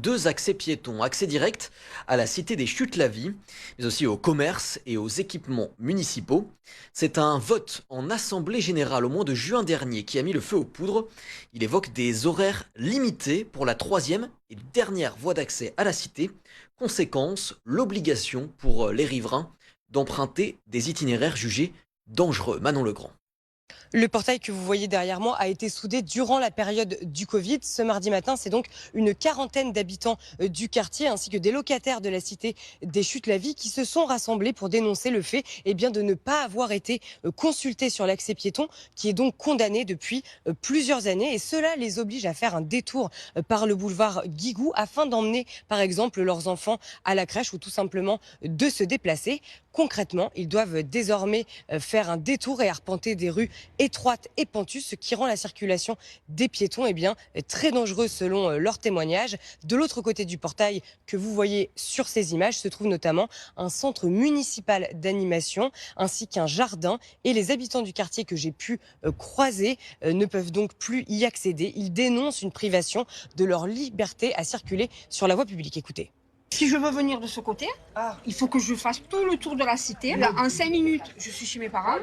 2 accès piétons, accès direct à la cité des Chutes-la-Vie, mais aussi aux commerces et aux équipements municipaux. C'est un vote en assemblée générale au mois de juin dernier qui a mis le feu aux poudres. Il évoque des horaires limités pour la troisième et dernière voie d'accès à la cité. Conséquence, l'obligation pour les riverains d'emprunter des itinéraires jugés dangereux. Manon Legrand. Le portail que vous voyez derrière moi a été soudé durant la période du Covid. Ce mardi matin, c'est donc une quarantaine d'habitants du quartier ainsi que des locataires de la cité des Chutes-la-Vie qui se sont rassemblés pour dénoncer le fait de ne pas avoir été consultés sur l'accès piéton qui est donc condamné depuis plusieurs années. Et cela les oblige à faire un détour par le boulevard Guigou afin d'emmener par exemple leurs enfants à la crèche ou tout simplement de se déplacer. Concrètement, ils doivent désormais faire un détour et arpenter des rues étroite et pentue, ce qui rend la circulation des piétons très dangereuse selon leurs témoignages. De l'autre côté du portail que vous voyez sur ces images se trouve notamment un centre municipal d'animation ainsi qu'un jardin et les habitants du quartier que j'ai pu croiser ne peuvent donc plus y accéder. Ils dénoncent une privation de leur liberté à circuler sur la voie publique. Écoutez. Si je veux venir de ce côté, il faut que je fasse tout le tour de la cité. Là, en 5 minutes, je suis chez mes parents.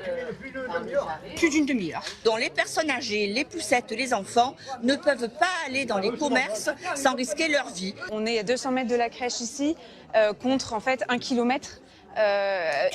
Plus d'une demi-heure. Dont les personnes âgées, les poussettes, les enfants ne peuvent pas aller dans les commerces sans risquer leur vie. On est à 200 mètres de la crèche ici, contre en fait 1 kilomètre.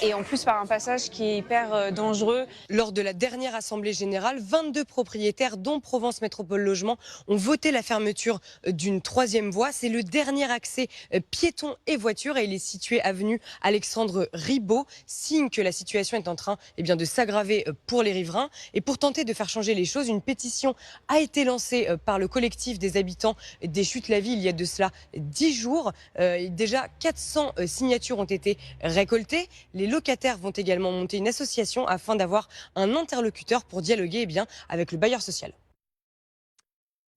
Et en plus par un passage qui est hyper dangereux. Lors de la dernière assemblée générale, 22 propriétaires, dont Provence Métropole Logement, ont voté la fermeture d'une troisième voie. C'est le dernier accès piéton et voiture et il est situé avenue Alexandre Ribot, signe que la situation est en train de s'aggraver pour les riverains. Et pour tenter de faire changer les choses, une pétition a été lancée par le collectif des habitants des Chutes-la-Vie il y a de cela 10 jours. Déjà 400 signatures ont été récoltées. Les locataires vont également monter une association afin d'avoir un interlocuteur pour dialoguer avec le bailleur social.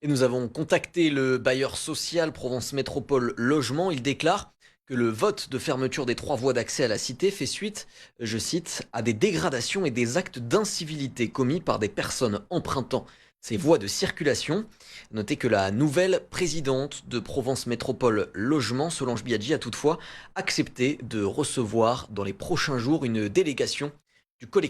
Et nous avons contacté le bailleur social Provence Métropole Logement. Il déclare que le vote de fermeture des 3 voies d'accès à la cité fait suite, je cite, à des dégradations et des actes d'incivilité commis par des personnes empruntant ces voies de circulation. Notez que la nouvelle présidente de Provence Métropole Logement, Solange Biaggi, a toutefois accepté de recevoir dans les prochains jours une délégation du collectif.